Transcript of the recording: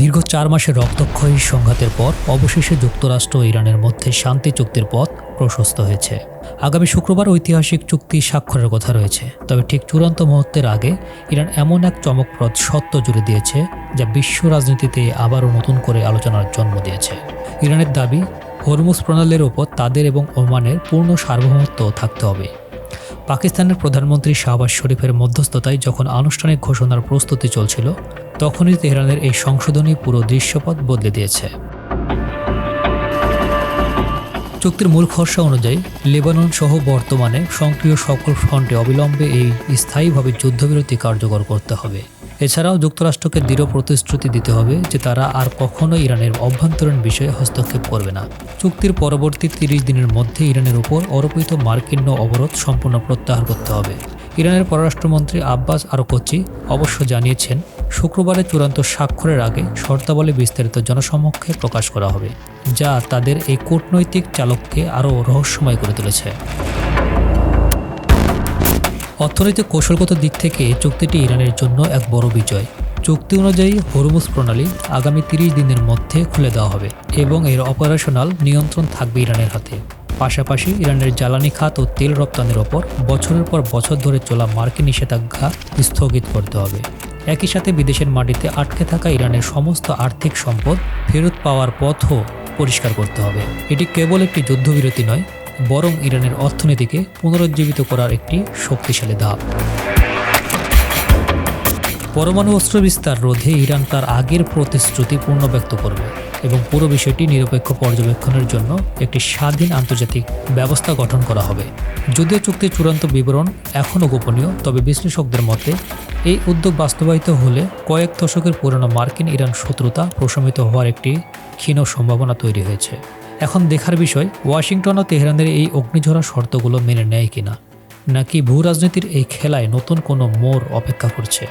দীর্ঘ ৪ মাসের রক্তক্ষয়ী সংঘাতের পর অবশেষে যুক্তরাষ্ট্র ও ইরানের মধ্যে শান্তি চুক্তির পথ প্রশস্ত হয়েছে। আগামী শুক্রবার ঐতিহাসিক চুক্তি স্বাক্ষরের কথা রয়েছে। তবে ঠিক চূড়ান্ত মুহূর্তের আগে ইরান এমন এক চমকপ্রদ সত্য জুড়ে দিয়েছে যা বিশ্ব রাজনীতিতে আবারও নতুন করে আলোচনার জন্ম দিয়েছে। ইরানের দাবি, হরমুজ প্রণালীর ওপর তাদের এবং ওমানের পূর্ণ সার্বভৌমত্ব থাকতে হবে। পাকিস্তানের প্রধানমন্ত্রী শাহবাজ শরীফের মধ্যস্থতায় যখন আনুষ্ঠানিক ঘোষণার প্রস্তুতি চলছিল, তখনই তেহরানের এই সংশোধনী পুরো দৃশ্যপট বদলে দিয়েছে। চুক্তির মূল খসড়া অনুযায়ী লেবানন সহ বর্তমানে সক্রিয় সকল ফ্রন্টে অবিলম্বে এই স্থায়ীভাবে যুদ্ধবিরতি কার্যকর করতে হবে। এছাড়াও যুক্তরাষ্ট্রকে দৃঢ় প্রতিশ্রুতি দিতে হবে যে তারা আর কখনো ইরানের অভ্যন্তরীণ বিষয়ে হস্তক্ষেপ করবে না। চুক্তির পরবর্তী ৩০ দিনের মধ্যে ইরানের উপর আরোপিত মার্কিন অবরোধ সম্পূর্ণ প্রত্যাহার করতে হবে। ইরানের পররাষ্ট্রমন্ত্রী আব্বাস আরাকচি অবশ্য জানিয়েছেন, শুক্রবারের চূড়ান্ত স্বাক্ষরের আগে শর্তাবলী বিস্তারিত জনসমক্ষে প্রকাশ করা হবে, যা তাদের এই কূটনৈতিক চালককে আরও রহস্যময় করে তুলেছে। অর্থনৈতিক কৌশলগত দিক থেকে চুক্তিটি ইরানের জন্য এক বড় বিজয়। চুক্তি অনুযায়ী হরমুজ প্রণালী আগামী ৩০ দিনের মধ্যে খুলে দেওয়া হবে এবং এর অপারেশনাল নিয়ন্ত্রণ থাকবে ইরানের হাতে। পাশাপাশি ইরানের জ্বালানি খাত ও তেল রপ্তানির ওপর বছরের পর বছর ধরে চলা মার্কিন নিষেধাজ্ঞা স্থগিত করতে হবে। একই সাথে বিদেশের মাটিতে আটকে থাকা ইরানের সমস্ত আর্থিক সম্পদ ফেরত পাওয়ার পথও পরিষ্কার করতে হবে। এটি কেবল একটি যুদ্ধবিরতি নয়, বরং ইরানের অর্থনীতিকে পুনরুজ্জীবিত করার একটি শক্তিশালী ধাপ। পরমাণু অস্ত্র বিস্তার রোধে ইরান তার আগের প্রতিশ্রুতি পুনর্ব্যক্ত করবে এবং পুরো বিষয়টি নিরপেক্ষ পর্যবেক্ষণের জন্য একটি স্বাধীন আন্তর্জাতিক ব্যবস্থা গঠন করা হবে। যদিও চুক্তির চূড়ান্ত বিবরণ এখনও গোপনীয়, তবে বিশ্লেষকদের মতে এই উদ্যোগ বাস্তবায়িত হলে কয়েক দশকের পুরনো মার্কিন ইরান শত্রুতা প্রশমিত হওয়ার একটি ক্ষীণ সম্ভাবনা তৈরি হয়েছে। এখন দেখার বিষয়, ওয়াশিংটন ও তেহরানের এই অগ্নিঝরা শর্তগুলো মেনে নেয় কিনা, নাকি ভূ রাজনীতির এই খেলায় নতুন কোনো মোড় অপেক্ষা করছে।